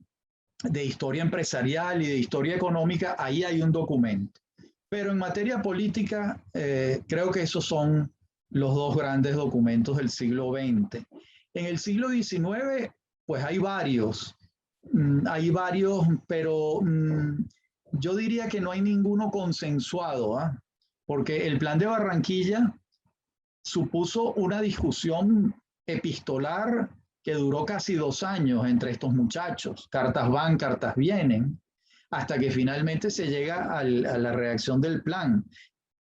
de historia empresarial y de historia económica. Ahí hay un documento. Pero en materia política, creo que esos son los dos grandes documentos del siglo XX. En el siglo XIX, pues hay varios, pero yo diría que no hay ninguno consensuado, porque el Plan de Barranquilla supuso una discusión epistolar que duró casi 2 años entre estos muchachos. Cartas van, cartas vienen, hasta que finalmente se llega a la redacción del plan.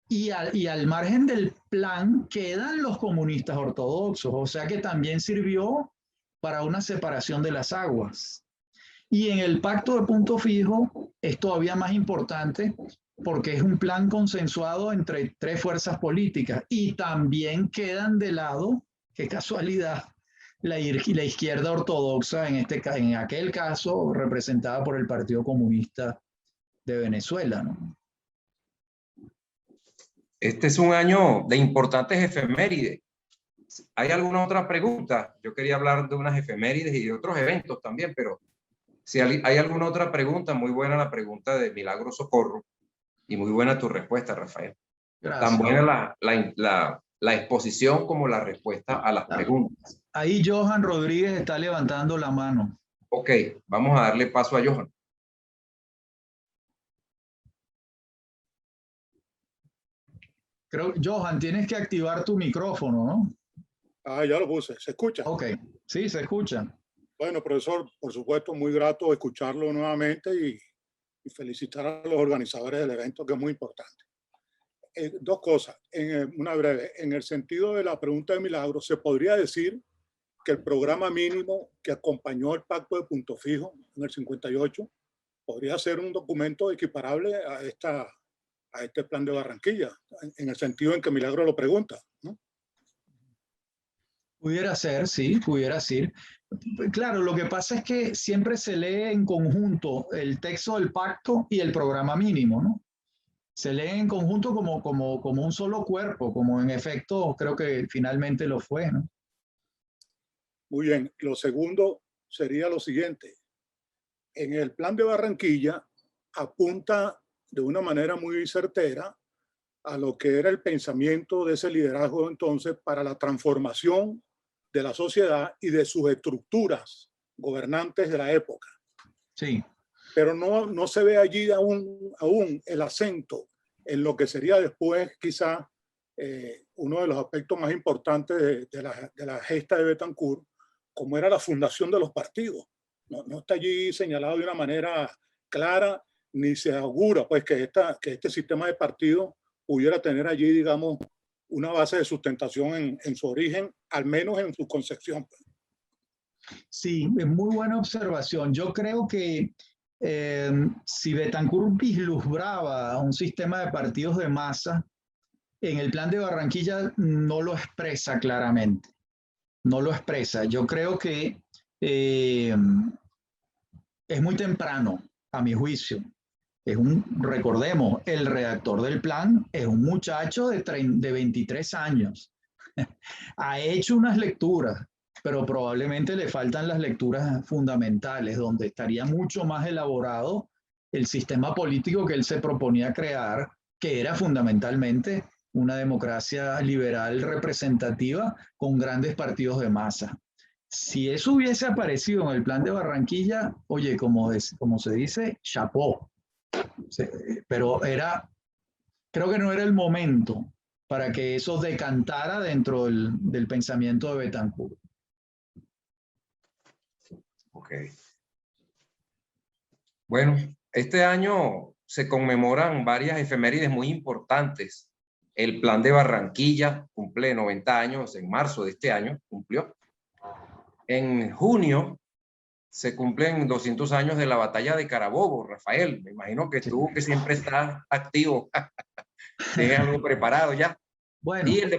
Y al margen del plan quedan los comunistas ortodoxos, o sea que también sirvió para una separación de las aguas. Y en el Pacto de Punto Fijo es todavía más importante porque es un plan consensuado entre 3 fuerzas políticas y también quedan de lado, qué casualidad, la izquierda ortodoxa, en aquel caso representada por el Partido Comunista de Venezuela, ¿no? Este es un año de importantes efemérides. ¿Hay alguna otra pregunta? Yo quería hablar de unas efemérides y de otros eventos también, pero si hay alguna otra pregunta, muy buena la pregunta de Milagro Socorro y muy buena tu respuesta, Rafael. Tan buena la exposición como la respuesta a las preguntas. Ahí Johan Rodríguez está levantando la mano. Ok, vamos a darle paso a Johan. Creo, Johan, tienes que activar tu micrófono, ¿no? Ah, ya lo puse. ¿Se escucha? Ok, sí, se escucha. Bueno, profesor, por supuesto, muy grato escucharlo nuevamente y felicitar a los organizadores del evento, que es muy importante. Dos cosas, una breve. En el sentido de la pregunta de Milagro, ¿se podría decir que el programa mínimo que acompañó el Pacto de Punto Fijo en el 58 podría ser un documento equiparable a este plan de Barranquilla, en el sentido en que Milagro lo pregunta, ¿no? Pudiera ser, sí, pudiera ser. Claro, lo que pasa es que siempre se lee en conjunto el texto del pacto y el programa mínimo, ¿no? Se lee en conjunto como un solo cuerpo, como en efecto creo que finalmente lo fue, ¿no? Muy bien. Lo segundo sería lo siguiente. En el plan de Barranquilla apunta de una manera muy certera a lo que era el pensamiento de ese liderazgo entonces para la transformación de la sociedad y de sus estructuras gobernantes de la época. Sí. Pero no se ve allí aún el acento en lo que sería después quizá uno de los aspectos más importantes de la gesta de Betancourt, como era la fundación de los partidos. No está allí señalado de una manera clara, ni se augura pues, que este sistema de partidos pudiera tener allí, digamos, una base de sustentación en su origen, al menos en su concepción. Sí, es muy buena observación. Yo creo que si Betancourt vislumbraba un sistema de partidos de masa, en el plan de Barranquilla no lo expresa claramente. No lo expresa. Yo creo que es muy temprano, a mi juicio. Recordemos, el redactor del plan es un muchacho de 23 años. Ha hecho unas lecturas, pero probablemente le faltan las lecturas fundamentales, donde estaría mucho más elaborado el sistema político que él se proponía crear, que era fundamentalmente una democracia liberal representativa con grandes partidos de masa. Si eso hubiese aparecido en el plan de Barranquilla, oye, como se dice, chapó. Pero creo que no era el momento para que eso decantara dentro del pensamiento de Betancourt. Ok. Bueno, este año se conmemoran varias efemérides muy importantes. El plan de Barranquilla cumple 90 años, en marzo de este año cumplió. En junio se cumplen 200 años de la batalla de Carabobo, Rafael. Me imagino que tú, que siempre estás activo, tienes algo preparado ya. Bueno, y el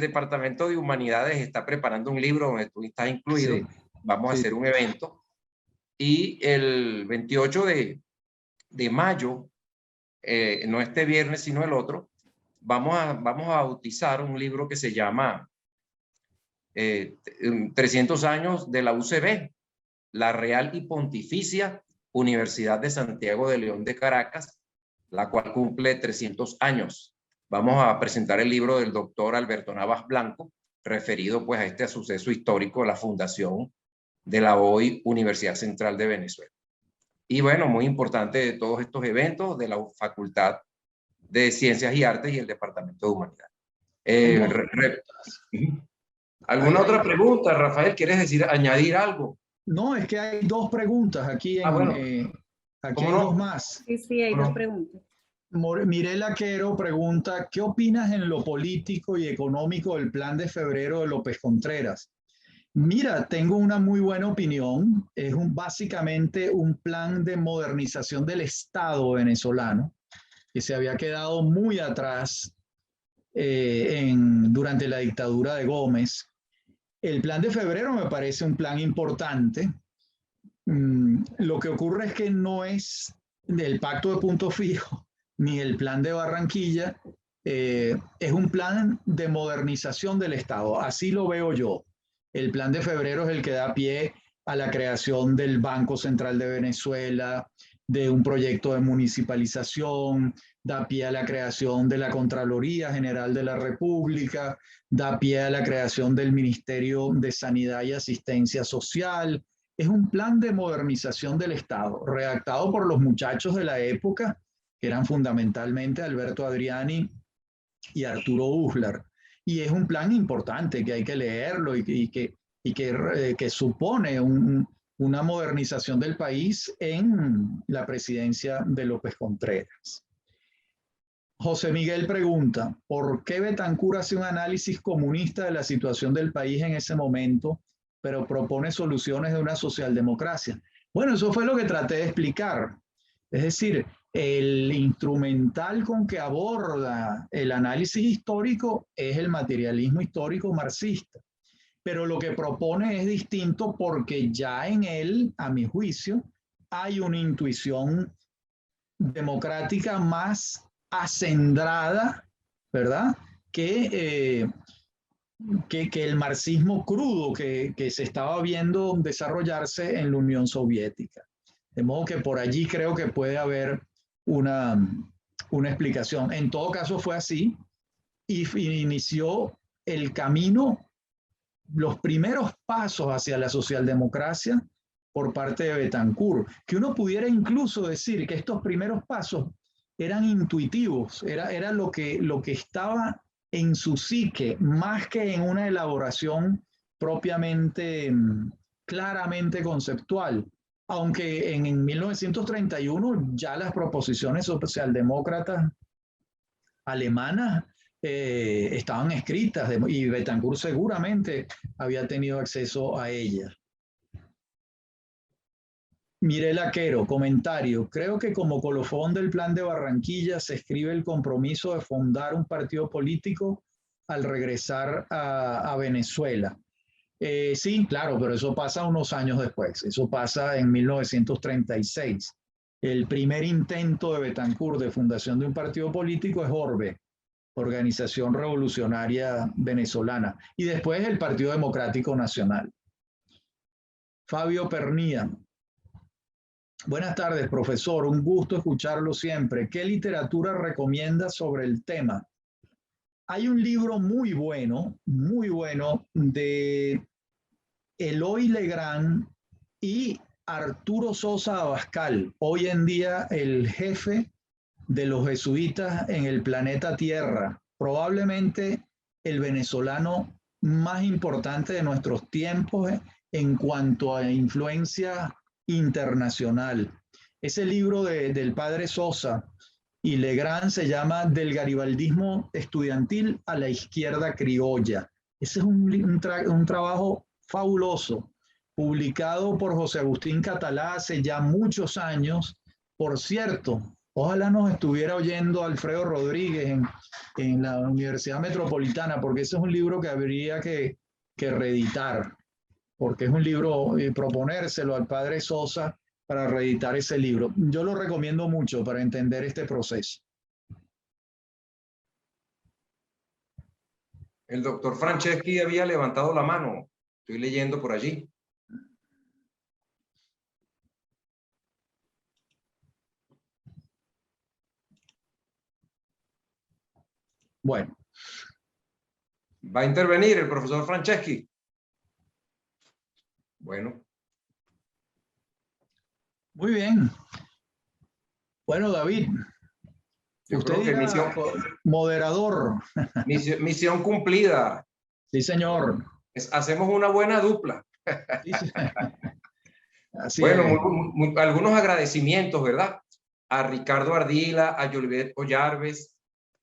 Departamento de Humanidades está preparando un libro donde tú estás incluido. Sí, vamos a hacer un evento. Y el 28 de mayo, no este viernes, sino el otro, vamos a bautizar un libro que se llama 300 años de la UCB, la Real y Pontificia Universidad de Santiago de León de Caracas, la cual cumple 300 años. Vamos a presentar el libro del doctor Alberto Navas Blanco, referido pues a este suceso histórico, la fundación de la hoy Universidad Central de Venezuela. Y bueno, muy importante de todos estos eventos de la Facultad de Ciencias y Artes y el Departamento de Humanidades. ¿Alguna otra pregunta, Rafael? ¿Quieres añadir algo? No, es que hay dos preguntas aquí. Bueno. Aquí hay dos más. Sí, hay dos preguntas. Mirela Quero pregunta, ¿qué opinas en lo político y económico del plan de febrero de López Contreras? Mira, tengo una muy buena opinión. Es básicamente un plan de modernización del Estado venezolano que se había quedado muy atrás durante la dictadura de Gómez. El plan de febrero me parece un plan importante. Lo que ocurre es que no es el pacto de punto fijo ni el plan de Barranquilla. Es un plan de modernización del Estado. Así lo veo yo. El plan de febrero es el que da pie a la creación del Banco Central de Venezuela, de un proyecto de municipalización, da pie a la creación de la Contraloría General de la República, da pie a la creación del Ministerio de Sanidad y Asistencia Social. Es un plan de modernización del Estado, redactado por los muchachos de la época, que eran fundamentalmente Alberto Adriani y Arturo Uslar. Y es un plan importante que hay que leerlo y que supone una modernización del país en la presidencia de López Contreras. José Miguel pregunta, ¿por qué Betancur hace un análisis comunista de la situación del país en ese momento, pero propone soluciones de una socialdemocracia? Bueno, eso fue lo que traté de explicar. Es decir, el instrumental con que aborda el análisis histórico es el materialismo histórico marxista. Pero lo que propone es distinto porque ya en él, a mi juicio, hay una intuición democrática más acendrada, ¿verdad? Que el marxismo crudo que se estaba viendo desarrollarse en la Unión Soviética. De modo que por allí creo que puede haber una explicación. En todo caso fue así y inició el camino, los primeros pasos hacia la socialdemocracia por parte de Betancur, que uno pudiera incluso decir que estos primeros pasos eran intuitivos, era lo que estaba en su psique, más que en una elaboración propiamente, claramente conceptual. Aunque en 1931 ya las proposiciones socialdemócratas alemanas estaban escritas y Betancur seguramente había tenido acceso a ellas. Mirela Quero, comentario. Creo que como colofón del Plan de Barranquilla se escribe el compromiso de fundar un partido político al regresar a Venezuela. Sí, claro, pero eso pasa unos años después. Eso pasa en 1936. El primer intento de Betancur de fundación de un partido político es ORBE, Organización Revolucionaria Venezolana, y después el Partido Democrático Nacional. Fabio Pernía. Buenas tardes, profesor. Un gusto escucharlo siempre. ¿Qué literatura recomienda sobre el tema? Hay un libro muy bueno de Eloy Legrand y Arturo Sosa Abascal, hoy en día el jefe de los jesuitas en el planeta Tierra, probablemente el venezolano más importante de nuestros tiempos en cuanto a influencia internacional. Ese libro del padre Sosa y Legrand se llama Del garibaldismo estudiantil a la izquierda criolla. Ese es un trabajo fabuloso, publicado por José Agustín Catalá hace ya muchos años. Por cierto, ojalá nos estuviera oyendo Alfredo Rodríguez en la Universidad Metropolitana, porque ese es un libro que habría que reeditar, porque es un libro, proponérselo al padre Sosa para reeditar ese libro. Yo lo recomiendo mucho para entender este proceso. El doctor Franceschi había levantado la mano. Estoy leyendo por allí. Bueno. ¿Va a intervenir el profesor Franceschi? Bueno. Muy bien. Bueno, David. Yo usted creo que dirá, moderador. Misión cumplida. Sí, señor. Hacemos una buena dupla. Sí, sí. Así bueno, es. algunos agradecimientos, ¿verdad? A Ricardo Ardila, a Jolivet Ollarves,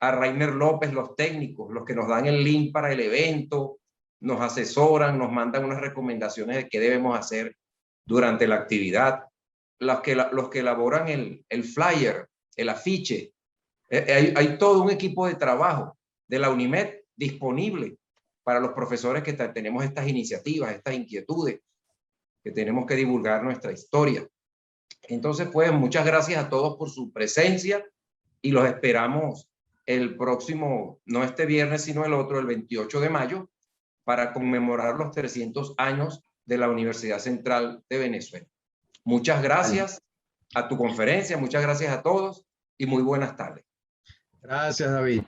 a Rainer López, los técnicos, los que nos dan el link para el evento, nos asesoran, nos mandan unas recomendaciones de qué debemos hacer durante la actividad, los que elaboran el flyer, el afiche. Hay todo un equipo de trabajo de la UNIMED disponible para los profesores que tenemos estas iniciativas, estas inquietudes, que tenemos que divulgar nuestra historia. Entonces, pues, muchas gracias a todos por su presencia y los esperamos el próximo, no este viernes, sino el otro, el 28 de mayo, para conmemorar los 300 años de la Universidad Central de Venezuela. Muchas gracias a tu conferencia. Muchas gracias a todos y muy buenas tardes. Gracias, David.